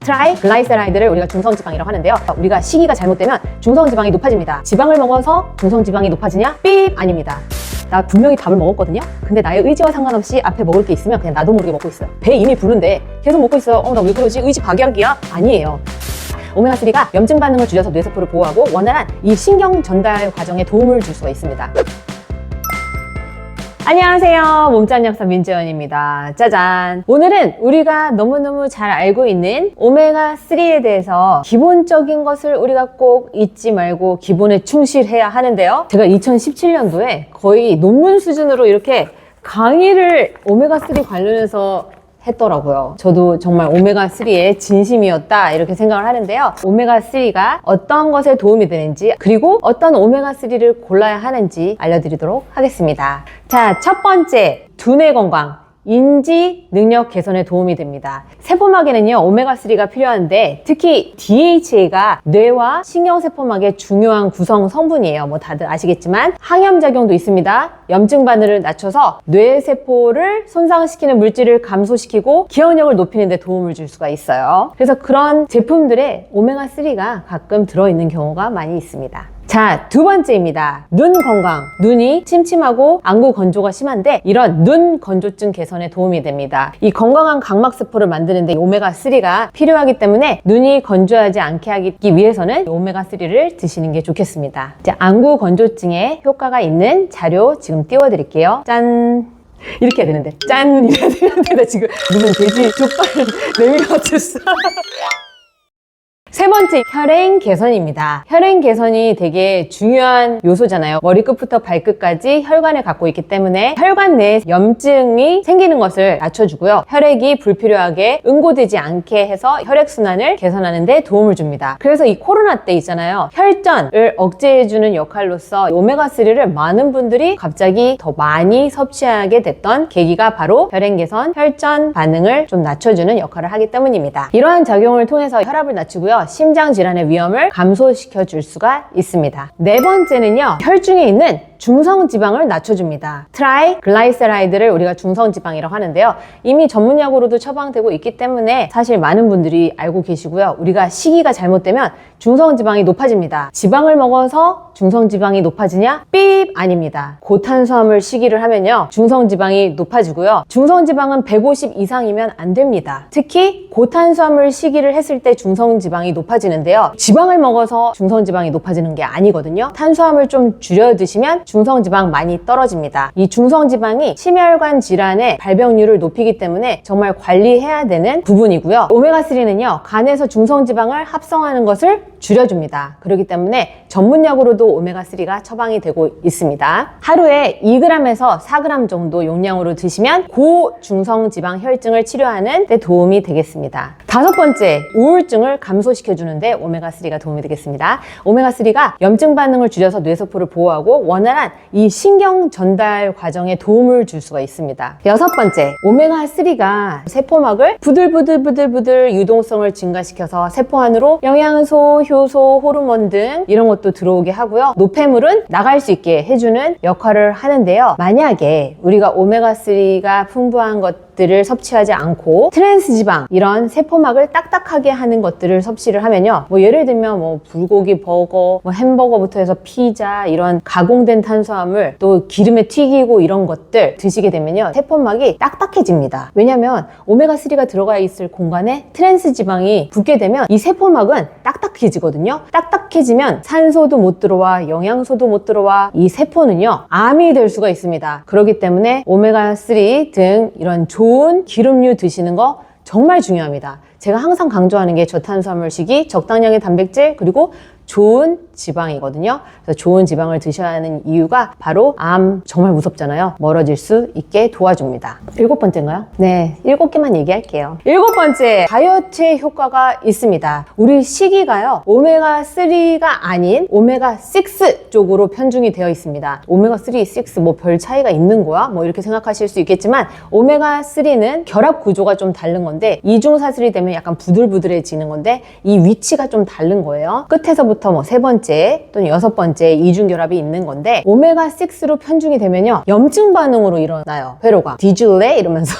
트라이글라이세라이드를 우리가 중성지방이라고 하는데요. 우리가 시기가 잘못되면 중성지방이 높아집니다. 지방을 먹어서 중성지방이 높아지냐? 삐! 아닙니다. 나 분명히 밥을 먹었거든요. 근데 나의 의지와 상관없이 앞에 먹을 게 있으면 그냥 나도 모르게 먹고 있어요. 배 이미 부른데 계속 먹고 있어요. 나 왜 그러지? 의지 박약이야? 아니에요. 오메가3가 염증 반응을 줄여서 뇌세포를 보호하고 원활한 이 신경 전달 과정에 도움을 줄 수가 있습니다. 안녕하세요. 몸짱 약사 민재원입니다. 짜잔! 오늘은 우리가 너무너무 잘 알고 있는 오메가3에 대해서 기본적인 것을 우리가 꼭 잊지 말고 기본에 충실해야 하는데요. 제가 2017년도에 거의 논문 수준으로 이렇게 강의를 오메가3 관련해서 했더라고요. 저도 정말 오메가3의 진심이었다 이렇게 생각을 하는데요. 오메가3가 어떤 것에 도움이 되는지 그리고 어떤 오메가3를 골라야 하는지 알려드리도록 하겠습니다. 자, 첫 번째, 두뇌 건강. 인지 능력 개선에 도움이 됩니다. 세포막에는요 오메가3가 필요한데 특히 DHA가 뇌와 신경세포막의 중요한 구성 성분이에요. 뭐 다들 아시겠지만 항염작용도 있습니다. 염증 반응을 낮춰서 뇌세포를 손상시키는 물질을 감소시키고 기억력을 높이는 데 도움을 줄 수가 있어요. 그래서 그런 제품들에 오메가3가 가끔 들어있는 경우가 많이 있습니다. 자, 두 번째입니다. 눈 건강. 눈이 침침하고 안구 건조가 심한데 이런 눈 건조증 개선에 도움이 됩니다. 이 건강한 각막세포를 만드는데 오메가3가 필요하기 때문에 눈이 건조하지 않게 하기 위해서는 오메가3를 드시는 게 좋겠습니다. 자, 안구 건조증에 효과가 있는 자료 지금 띄워드릴게요. 짠! 이렇게 해야 되는데 짠! 이래야 되는데 나 지금 무슨 돼지 족발 내밀어 맞췄어. 세 번째, 혈행 개선입니다. 혈행 개선이 되게 중요한 요소잖아요. 머리끝부터 발끝까지 혈관을 갖고 있기 때문에 혈관 내에 염증이 생기는 것을 낮춰주고요. 혈액이 불필요하게 응고되지 않게 해서 혈액순환을 개선하는 데 도움을 줍니다. 그래서 이 코로나 때 있잖아요. 혈전을 억제해주는 역할로서 오메가3를 많은 분들이 갑자기 더 많이 섭취하게 됐던 계기가 바로 혈행 개선, 혈전 반응을 좀 낮춰주는 역할을 하기 때문입니다. 이러한 작용을 통해서 혈압을 낮추고요. 심장 질환의 위험을 감소시켜 줄 수가 있습니다. 네 번째는요, 혈중에 있는 중성지방을 낮춰줍니다. 트라이글라이세라이드를 우리가 중성지방이라고 하는데요. 이미 전문약으로도 처방되고 있기 때문에 사실 많은 분들이 알고 계시고요. 우리가 시기가 잘못되면 중성지방이 높아집니다. 지방을 먹어서 중성지방이 높아지냐? 삐! 아닙니다. 고탄수화물 시기를 하면요. 중성지방이 높아지고요. 중성지방은 150 이상이면 안 됩니다. 특히 고탄수화물 시기를 했을 때 중성지방이 높아지는데요. 지방을 먹어서 중성지방이 높아지는 게 아니거든요. 탄수화물 좀 줄여 드시면 중성지방 많이 떨어집니다. 이 중성지방이 심혈관 질환의 발병률을 높이기 때문에 정말 관리해야 되는 부분이고요. 오메가3는요, 간에서 중성지방을 합성하는 것을 줄여줍니다. 그렇기 때문에 전문약으로도 오메가3가 처방이 되고 있습니다. 하루에 2g에서 4g 정도 용량으로 드시면 고중성지방 혈증을 치료하는 데 도움이 되겠습니다. 다섯 번째, 우울증을 감소시켜주는데 오메가3가 도움이 되겠습니다. 오메가3가 염증 반응을 줄여서 뇌세포를 보호하고 원활한 이 신경 전달 과정에 도움을 줄 수가 있습니다. 여섯 번째, 오메가3가 세포막을 부들부들 유동성을 증가시켜서 세포 안으로 영양소, 효소, 호르몬 등 이런 것도 들어오게 하고요. 노폐물은 나갈 수 있게 해주는 역할을 하는데요. 만약에 우리가 오메가3가 풍부한 것들을 섭취하지 않고 트랜스지방, 이런 세포막을 딱딱하게 하는 것들을 섭취를 하면요. 뭐 예를 들면 뭐 불고기 버거, 뭐 햄버거부터 해서 피자, 이런 가공된 탄수화물, 또 기름에 튀기고 이런 것들 드시게 되면요. 세포막이 딱딱해집니다. 왜냐면 오메가3가 들어가 있을 공간에 트랜스지방이 붙게 되면 이 세포막은 딱딱해지거든요. 딱딱해지면 산소도 못 들어와, 영양소도 못 들어와, 이 세포는요, 암이 될 수가 있습니다. 그렇기 때문에 오메가3 등 이런 좋은 기름류 드시는 거 정말 중요합니다. 제가 항상 강조하는 게 저탄수화물식이, 적당량의 단백질, 그리고 좋은 지방이거든요. 그래서 좋은 지방을 드셔야 하는 이유가 바로 암, 정말 무섭잖아요. 멀어질 수 있게 도와줍니다. 일곱 번째인가요? 네, 7개만 얘기할게요. 일곱 번째, 다이어트에 효과가 있습니다. 우리 시기가요, 오메가3가 아닌 오메가6 쪽으로 편중이 되어 있습니다. 오메가3, 6 뭐 별 차이가 있는 거야? 뭐 이렇게 생각하실 수 있겠지만 오메가3는 결합 구조가 좀 다른 건데 이중사슬이 되면 되면 약간 부들부들해지는 건데 이 위치가 좀 다른 거예요. 끝에서부터 뭐 3번째 또는 6번째 이중결합이 있는 건데 오메가6로 편중이 되면요 염증 반응으로 일어나요. 회로가 디질레 이러면서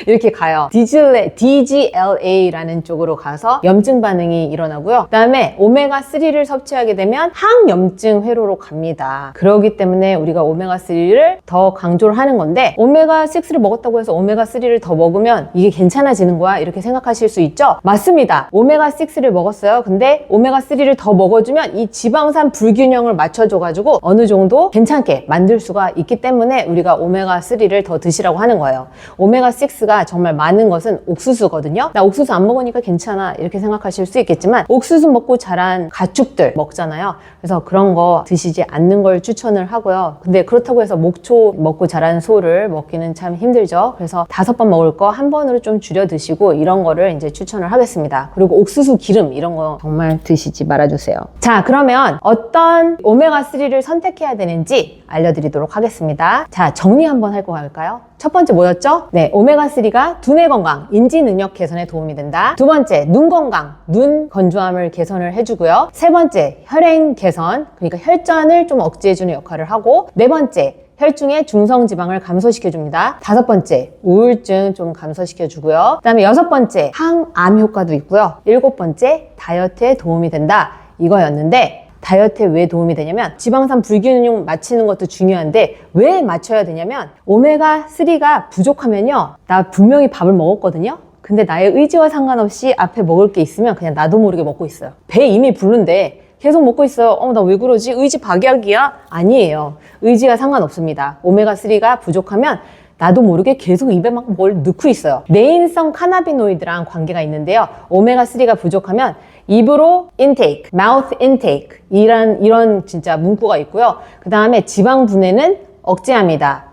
이렇게 가요. DGLA라는 쪽으로 가서 염증 반응이 일어나고요. 그 다음에 오메가3를 섭취하게 되면 항염증 회로로 갑니다. 그렇기 때문에 우리가 오메가3를 더 강조를 하는 건데 오메가6를 먹었다고 해서 오메가3를 더 먹으면 이게 괜찮아지는 거야 이렇게 생각하실 수 있죠? 맞습니다. 오메가6를 먹었어요. 근데 오메가3를 더 먹어주면 이 지방산 불균형을 맞춰줘가지고 어느 정도 괜찮게 만들 수가 있기 때문에 우리가 오메가3를 더 드시라고 하는 거예요. 오메가6가 정말 많은 것은 옥수수거든요. 나 옥수수 안 먹으니까 괜찮아 이렇게 생각하실 수 있겠지만 옥수수 먹고 자란 가축들 먹잖아요. 그래서 그런 거 드시지 않는 걸 추천을 하고요. 근데 그렇다고 해서 목초 먹고 자란 소를 먹기는 참 힘들죠. 그래서 5번 먹을 거 한 번으로 좀 줄여 드시고 이런 거를 이제 추천을 하겠습니다. 그리고 옥수수 기름 이런 거 정말 드시지 말아주세요. 자, 그러면 어떤 오메가3를 선택해야 되는지 알려드리도록 하겠습니다. 자, 정리 한번 하고 갈까요? 첫 번째 뭐였죠? 네, 오메가3가 두뇌 건강, 인지 능력 개선에 도움이 된다. 두 번째, 눈 건강, 눈 건조함을 개선을 해주고요. 세 번째, 혈행 개선, 그러니까 혈전을 좀 억제해주는 역할을 하고, 네 번째, 혈중의 중성지방을 감소시켜줍니다. 다섯 번째, 우울증 좀 감소시켜주고요. 그 다음에 여섯 번째, 항암 효과도 있고요. 일곱 번째, 다이어트에 도움이 된다. 이거였는데 다이어트에 왜 도움이 되냐면 지방산 불균형 맞추는 것도 중요한데 왜 맞춰야 되냐면 오메가3가 부족하면요 나 분명히 밥을 먹었거든요. 근데 나의 의지와 상관없이 앞에 먹을 게 있으면 그냥 나도 모르게 먹고 있어요. 배 이미 부른데 계속 먹고 있어요. 나 왜 그러지? 의지 박약이야? 아니에요. 의지가 상관없습니다. 오메가3가 부족하면 나도 모르게 계속 입에 막 뭘 넣고 있어요. 내인성 카나비노이드랑 관계가 있는데요. 오메가3가 부족하면 입으로 intake, mouth intake 이런 진짜 문구가 있고요. 그 다음에 지방 분해는 억제합니다.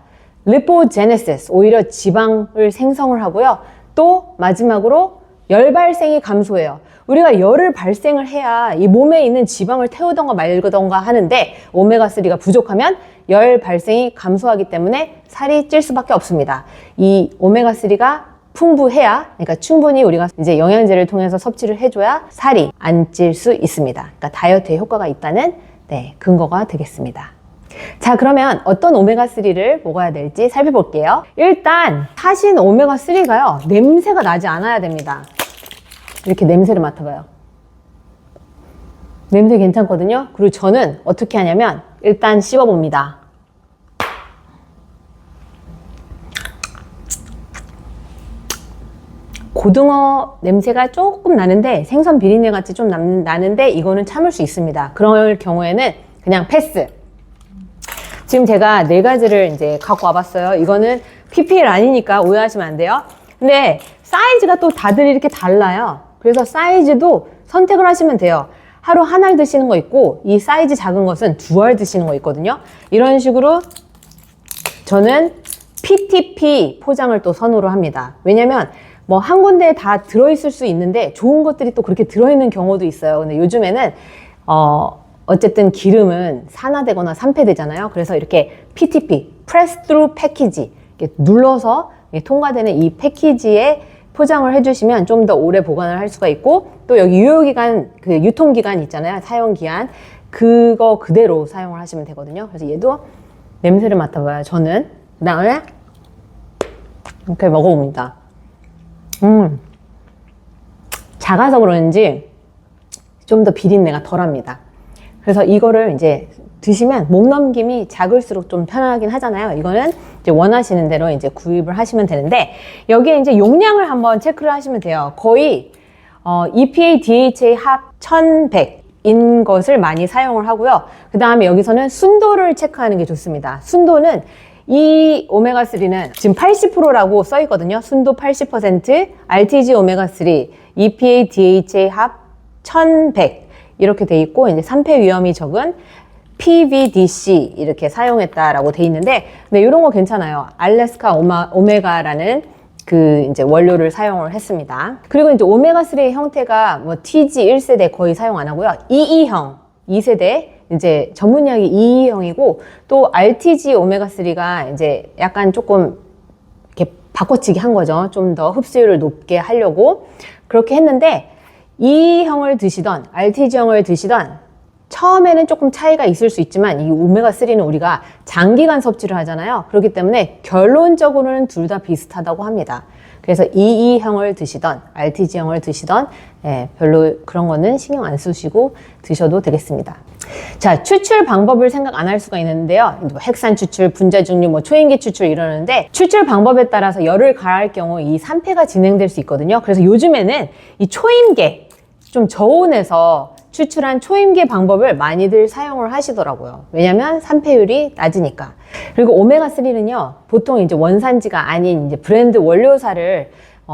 lipogenesis, 오히려 지방을 생성을 하고요. 또 마지막으로 열 발생이 감소해요. 우리가 열을 발생을 해야 이 몸에 있는 지방을 태우던가 말던가 하는데 오메가3가 부족하면 열 발생이 감소하기 때문에 살이 찔 수밖에 없습니다. 이 오메가3가 풍부해야, 그러니까 충분히 우리가 이제 영양제를 통해서 섭취를 해줘야 살이 안 찔 수 있습니다. 그러니까 다이어트에 효과가 있다는 근거가 되겠습니다. 자, 그러면 어떤 오메가3를 먹어야 될지 살펴볼게요. 일단 사신 오메가3가요 냄새가 나지 않아야 됩니다. 이렇게 냄새를 맡아봐요. 냄새 괜찮거든요. 그리고 저는 어떻게 하냐면 일단 씹어봅니다. 고등어 냄새가 조금 나는데 생선 비린내 같이 좀 나는데 이거는 참을 수 있습니다. 그럴 경우에는 그냥 패스. 지금 제가 4가지를 이제 갖고 와봤어요. 이거는 PPL 아니니까 오해하시면 안 돼요. 근데 사이즈가 또 다들 이렇게 달라요. 그래서 사이즈도 선택을 하시면 돼요. 하루 하나를 드시는 거 있고 이 사이즈 작은 것은 2알 드시는 거 있거든요. 이런 식으로 저는 PTP 포장을 또 선호를 합니다. 왜냐면 뭐 한 군데에 다 들어있을 수 있는데 좋은 것들이 또 그렇게 들어있는 경우도 있어요. 근데 요즘에는 어쨌든 기름은 산화되거나 산패되잖아요. 그래서 이렇게 PTP, Press Through 패키지 이렇게 눌러서 통과되는 이 패키지에 포장을 해주시면 좀 더 오래 보관을 할 수가 있고 또 여기 유효기간, 그 유통기간 있잖아요. 사용기한 그거 그대로 사용을 하시면 되거든요. 그래서 얘도 냄새를 맡아봐요. 저는 그 다음에 이렇게 먹어봅니다. 작아서 그런지 좀 더 비린내가 덜합니다. 그래서 이거를 이제 드시면 목 넘김이 작을수록 좀 편하긴 하잖아요. 이거는 이제 원하시는 대로 이제 구입을 하시면 되는데 여기에 이제 용량을 한번 체크를 하시면 돼요. 거의 EPA DHA 합 1100인 것을 많이 사용을 하고요. 그 다음에 여기서는 순도를 체크하는 게 좋습니다. 순도는 이 오메가3는 지금 80%라고 써 있거든요. 순도 80%, RTG 오메가3, EPA DHA 합 1100 이렇게 돼 있고 이제 산패 위험이 적은 PVDC 이렇게 사용했다라고 돼 있는데 근데 이런 거 괜찮아요. 알래스카 오메가라는 그 이제 원료를 사용을 했습니다. 그리고 이제 오메가3의 형태가 뭐 TG 1세대 거의 사용 안 하고요. 22형 2세대 이제 전문약이 22형이고 또 RTG 오메가3가 이제 약간 조금 이렇게 바꿔치기 한 거죠. 좀 더 흡수율을 높게 하려고. 그렇게 했는데 E형을 드시던 RTG형을 드시던 처음에는 조금 차이가 있을 수 있지만 이 오메가3는 우리가 장기간 섭취를 하잖아요. 그렇기 때문에 결론적으로는 둘 다 비슷하다고 합니다. 그래서 EE형을 드시던 RTG형을 드시던 별로 그런 거는 신경 안 쓰시고 드셔도 되겠습니다. 자, 추출 방법을 생각 안 할 수가 있는데요. 뭐 핵산 추출, 분자 증류, 뭐 초임계 추출 이러는데 추출 방법에 따라서 열을 가할 경우 이 산패가 진행될 수 있거든요. 그래서 요즘에는 이 초임계, 좀 저온에서 추출한 초임계 방법을 많이들 사용을 하시더라고요. 왜냐면 산패율이 낮으니까. 그리고 오메가3는요, 보통 이제 원산지가 아닌 이제 브랜드 원료사를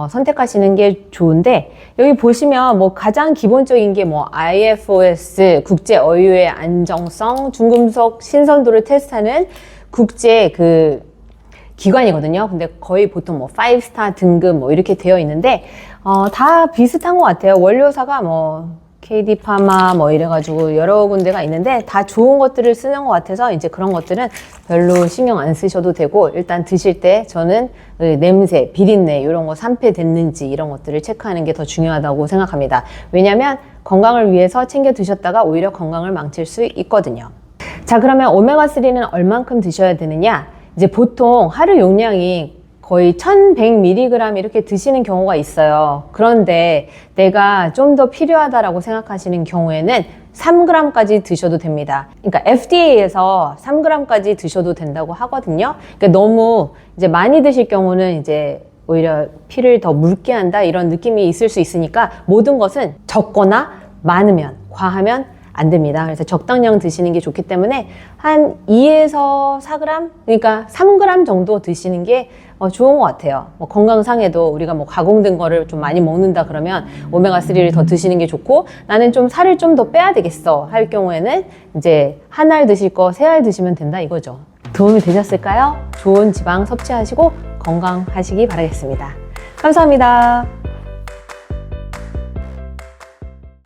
선택하시는 게 좋은데, 여기 보시면 뭐 가장 기본적인 게 뭐 IFOS, 국제 어유의 안정성, 중금속 신선도를 테스트하는 국제 그 기관이거든요. 근데 거의 보통 뭐 5스타 등급 뭐 이렇게 되어 있는데, 다 비슷한 것 같아요. 원료사가 뭐 KD파마 뭐 이래가지고 여러 군데가 있는데 다 좋은 것들을 쓰는 것 같아서 이제 그런 것들은 별로 신경 안 쓰셔도 되고, 일단 드실 때 저는 냄새, 비린내 이런 거 산패됐는지 이런 것들을 체크하는 게 더 중요하다고 생각합니다. 왜냐면 건강을 위해서 챙겨 드셨다가 오히려 건강을 망칠 수 있거든요. 자, 그러면 오메가3는 얼만큼 드셔야 되느냐? 이제 보통 하루 용량이 거의 1100mg 이렇게 드시는 경우가 있어요. 그런데 내가 좀 더 필요하다라고 생각하시는 경우에는 3g까지 드셔도 됩니다. 그러니까 FDA에서 3g까지 드셔도 된다고 하거든요. 그러니까 너무 이제 많이 드실 경우는 이제 오히려 피를 더 묽게 한다 이런 느낌이 있을 수 있으니까 모든 것은 적거나 많으면, 과하면 안 됩니다. 그래서 적당량 드시는 게 좋기 때문에 한 2에서 4g, 그러니까 3g 정도 드시는 게 좋은 것 같아요. 뭐 건강상에도 우리가 뭐 가공된 거를 좀 많이 먹는다 그러면 오메가3를 더 드시는 게 좋고, 나는 좀 살을 좀 더 빼야 되겠어 할 경우에는 이제 한 알 드실 거 3알 드시면 된다 이거죠. 도움이 되셨을까요? 좋은 지방 섭취하시고 건강하시기 바라겠습니다. 감사합니다.